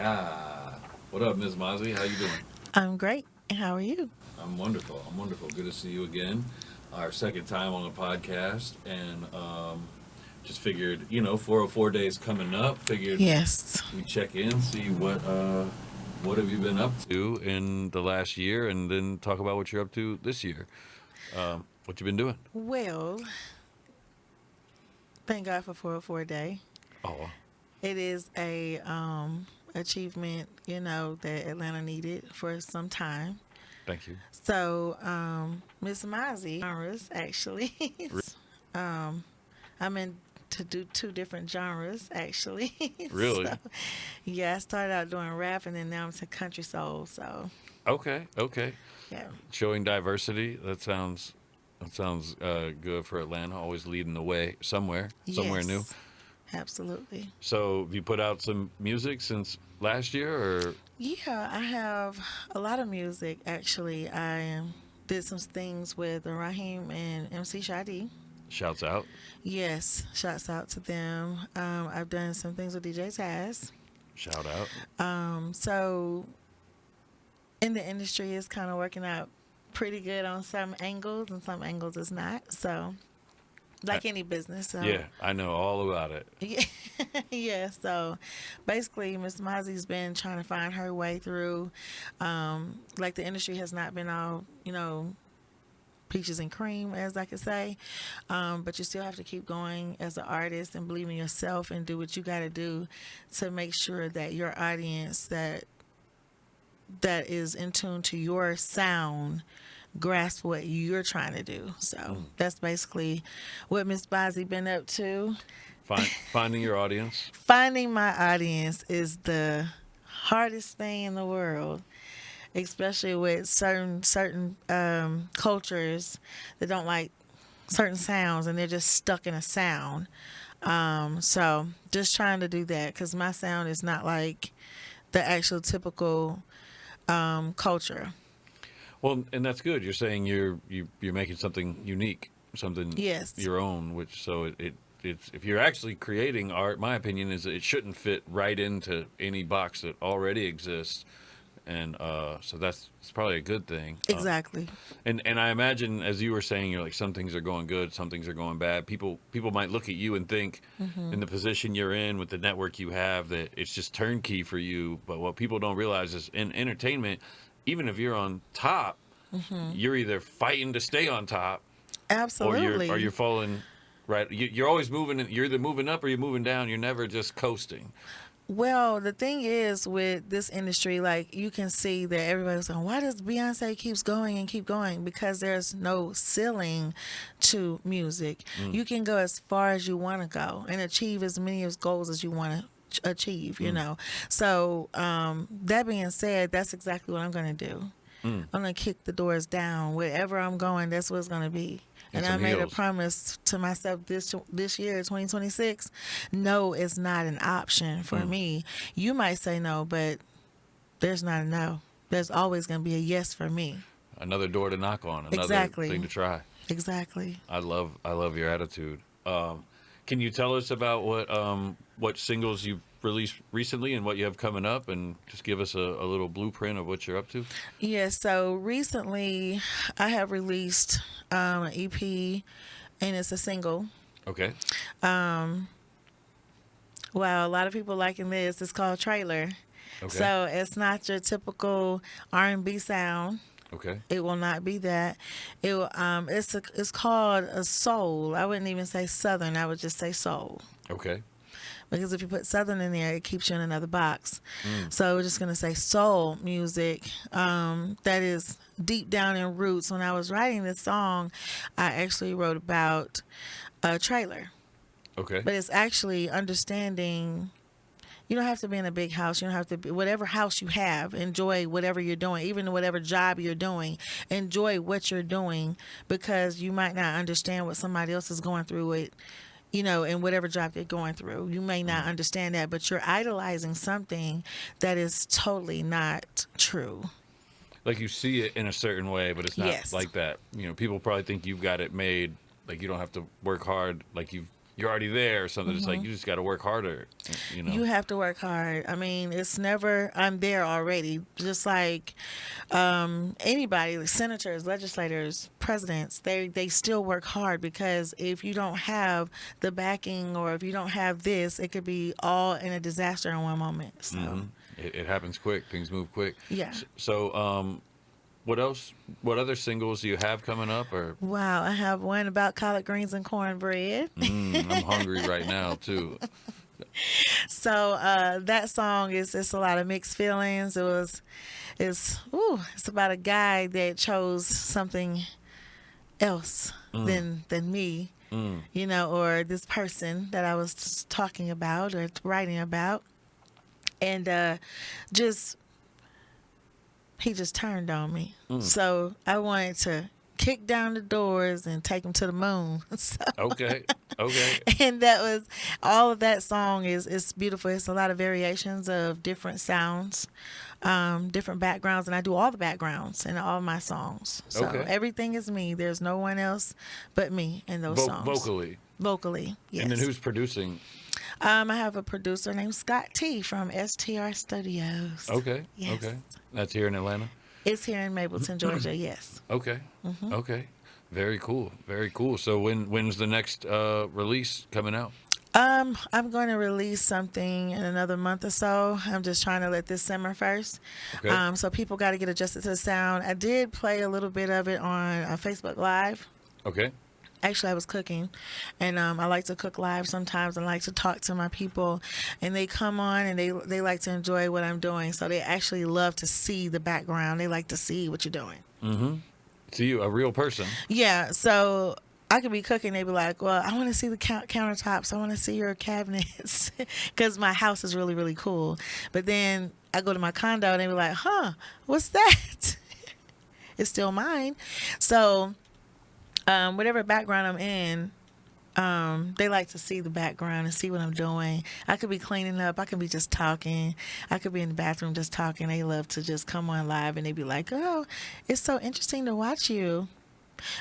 Yeah. What up, Ms. Mazi? How you doing? I'm great. How are you? I'm wonderful. I'm wonderful. Good to see you again. Our second time on the podcast, and just figured, 404 days coming up. Figured Yes. we check in, see what have you been up to in the last year, and then talk about what you're up to this year. What you been doing? Well, thank God for 404 Day. Oh, It is a achievement, that Atlanta needed for some time. thank you. So, Miss Mazi, genres actually. I'm in to do two different genres actually. Really? So, yeah, I started out doing rap and then now I'm to country soul. So, Okay. Okay. yeah. Showing diversity. That sounds good for Atlanta. Always leading the way somewhere new. Yes. Absolutely. So, have you put out some music since last year, or Yeah, I have a lot of music actually. I did some things with Raheem and MC Shadi. shouts out? Yes, shouts out to them. I've done some things with DJ Taz. Shout out. So in the industry, it's kind of working out pretty good on some angles, and some angles is not. So I, like any business. So yeah, I know all about it. yeah, yeah. So basically, Miss Mozzie's been trying to find her way through. Like the industry has not been all peaches and cream, as I could say. But you still have to keep going as an artist and believe in yourself and do what you got to do to make sure that your audience that is in tune to your sound grasp what you're trying to do. So that's basically what Miss Bozzy been up to. Finding your audience. Finding my audience is the hardest thing in the world, especially with certain cultures that don't like certain sounds and they're just stuck in a sound. So just trying to do that because my sound is not like the actual typical culture. Well, and that's good. You're saying you're making something unique, something Yes, your own. Which so it's if you're actually creating art, my opinion is that it shouldn't fit right into any box that already exists, and so that's it's probably a good thing. exactly. And I imagine, as you were saying, you're like some things are going good, some things are going bad. People might look at you and think, in the position you're in with the network you have, that it's just turnkey for you. But what people don't realize is in entertainment, even if you're on top, you're either fighting to stay on top, or Absolutely. you're falling. Right, you're always moving. You're either moving up or you're moving down. You're never just coasting. Well, the thing is with this industry, like you can see that everybody's going, why does Beyonce keeps going and keep going? Because there's no ceiling to music. You can go as far as you want to go and achieve as many as goals as you want to achieve. So that being said, that's exactly what I'm going to do. I'm going to kick the doors down. Wherever I'm going, that's what it's going to be. And And I some made a heels. promise to myself this year, 2026. No is not an option for me. You might say no, but there's not a no. There's always going to be a yes for me. Another door to knock on. Another Exactly. thing to try. Exactly. I love your attitude. Can you tell us about what singles you've released recently and what you have coming up, and just give us a little blueprint of what you're up to? Yeah, so recently I have released an EP and it's a single. Okay. Wow, a lot of people liking this. It's called Trailer. Okay. So it's not your typical R&B sound. Okay. It will not be that. It's called a soul. I wouldn't even say southern. I would just say soul. Okay. Because if you put southern in there, it keeps you in another box. So we're just gonna say soul music. That is deep down in roots. When I was writing this song, I actually wrote about a trailer, Okay. but it's actually understanding. You don't have to be in a big house. You don't have to be whatever house you have. Enjoy whatever you're doing, even whatever job you're doing. Enjoy what you're doing because you might not understand what somebody else is going through it. In whatever job they're going through, you may not understand that, but you're idolizing something that is totally not true. Like you see it in a certain way, but it's not Yes. like that. People probably think you've got it made. Like you don't have to work hard. Like you're already there or something. It's like you just got to work harder, you know. You have to work hard. I mean, it's never I'm there already. Just like anybody, like senators, legislators, presidents, they still work hard, because if you don't have the backing, or if you don't have this, it could be all in a disaster in one moment. So It happens quick. Things move quick. yeah. So, what else? What other singles do you have coming up? Or Wow, I have one about collard greens and cornbread. I'm hungry right now too. So that song is it's a lot of mixed feelings. It's about a guy that chose something else than me, you know, or this person that I was talking about or writing about, and just he just turned on me. So I wanted to kick down the doors and take him to the moon. So, Okay. and that was all of that song is beautiful. It's a lot of variations of different sounds, different backgrounds, and I do all the backgrounds in all my songs. So Okay. everything is me. There's no one else but me in those songs. Vocally, yes. And then who's producing? I have a producer named Scott T from STR Studios. Okay. Yes. Okay. That's here in Atlanta. It's here in Mapleton, Georgia. Yes. Okay. Okay. Very cool. Very cool. So when's the next release coming out? I'm going to release something in another month or so. I'm just trying to let this simmer first. Okay. So people got to get adjusted to the sound. I did play a little bit of it on Facebook Live. Okay. Actually, I was cooking, and I like to cook live sometimes. I like to talk to my people, and they come on and they like to enjoy what I'm doing. So they actually love to see the background. They like to see what you're doing. So you, a real person. Yeah. So I could be cooking. They'd be like, well, I want to see the countertops. I want to see your cabinets, because my house is really, really cool. But then I go to my condo and they be like, huh, what's that? It's still mine. So whatever background I'm in, they like to see the background and see what I'm doing. I could be cleaning up. I could be just talking. I could be in the bathroom just talking. They love to just come on live and they be like, oh, it's so interesting to watch you.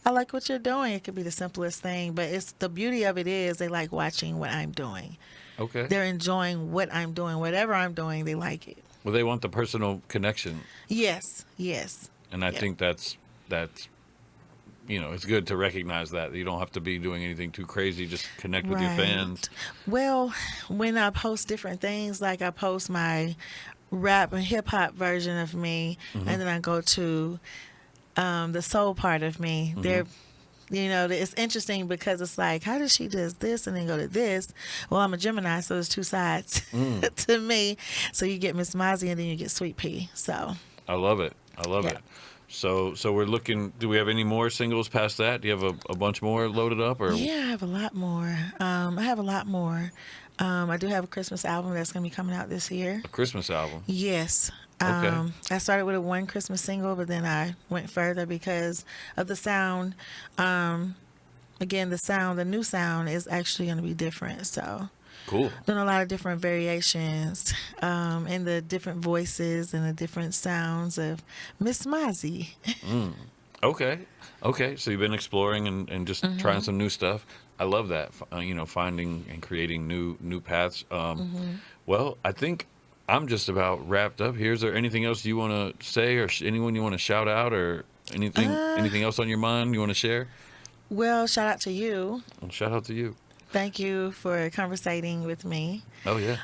I like what you're doing. It could be the simplest thing, but it's the beauty of it is they like watching what I'm doing. Okay. They're enjoying what I'm doing. Whatever I'm doing, they like it. Well, they want the personal connection. Yes. And I think that's it's good to recognize that you don't have to be doing anything too crazy. Just connect with your fans. Well, when I post different things, like I post my rap and hip hop version of me, and then I go to the soul part of me. They're, it's interesting because it's like, how does she does this and then go to this? Well, I'm a Gemini, so there's two sides to me. So you get Miss Mazi and then you get Sweet Pea. So I love it. So we're looking. Do we have any more singles past that? Do you have a bunch more loaded up? Or yeah, I have a lot more. I do have a Christmas album that's going to be coming out this year. A Christmas album? Yes. Okay. I started with a one Christmas single, but then I went further because of the sound. Again, the new sound is actually going to be different. So cool. Doing a lot of different variations in the different voices and the different sounds of Miss Mazi. Okay. So you've been exploring and just trying some new stuff. I love that. Finding and creating new paths. Well, I think I'm just about wrapped up here. Is there anything else you want to say, or anyone you want to shout out, or anything else on your mind you want to share? Well, shout out to you. Well, shout out to you. Thank you for conversating with me. Oh yeah.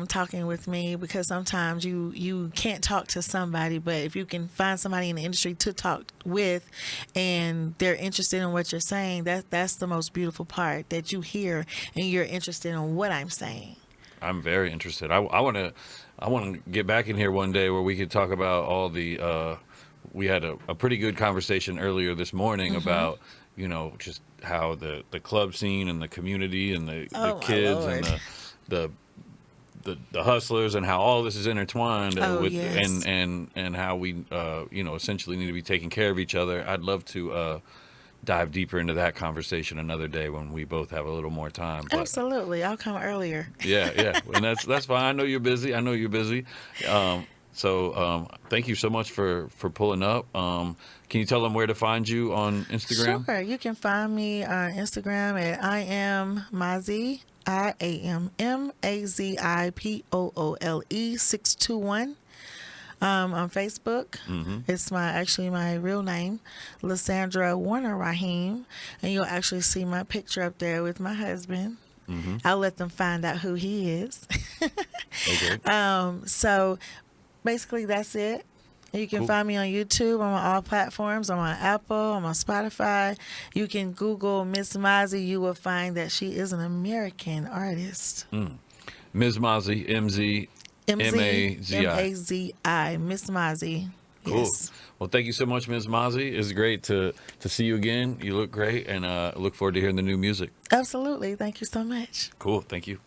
Talking with me, because sometimes you can't talk to somebody, but if you can find somebody in the industry to talk with and they're interested in what you're saying, that's the most beautiful part, that you hear and you're interested in what I'm saying. I'm very interested. I want to get back in here one day where we could talk about all the we had a pretty good conversation earlier this morning about just how the club scene and the community and the kids and the hustlers and how all this is intertwined yes. and how we essentially need to be taking care of each other. I'd love to dive deeper into that conversation another day when we both have a little more time. But, absolutely, I'll come earlier. yeah, and that's fine. I know you're busy. So thank you so much for pulling up. Can you tell them where to find you on Instagram? Sure. You can find me on Instagram at I am Mazi, IAMMAZIPOOLE 621. On Facebook, it's my real name, Lysandra Warner Raheem, and you'll actually see my picture up there with my husband. I'll let them find out who he is. Okay. So basically, that's it. You can Cool. find me on YouTube. I'm on all platforms. I'm on Apple. I'm on Spotify. You can Google Miss Mazi. You will find that she is an American artist. Ms. Mazi, MZ, M-A-Z-I. M-A-Z-I. Miss Mazi. Cool. Yes. Well, thank you so much, Ms. Mazi. It's great to see you again. You look great, and I look forward to hearing the new music. Absolutely. Thank you so much. Cool. Thank you.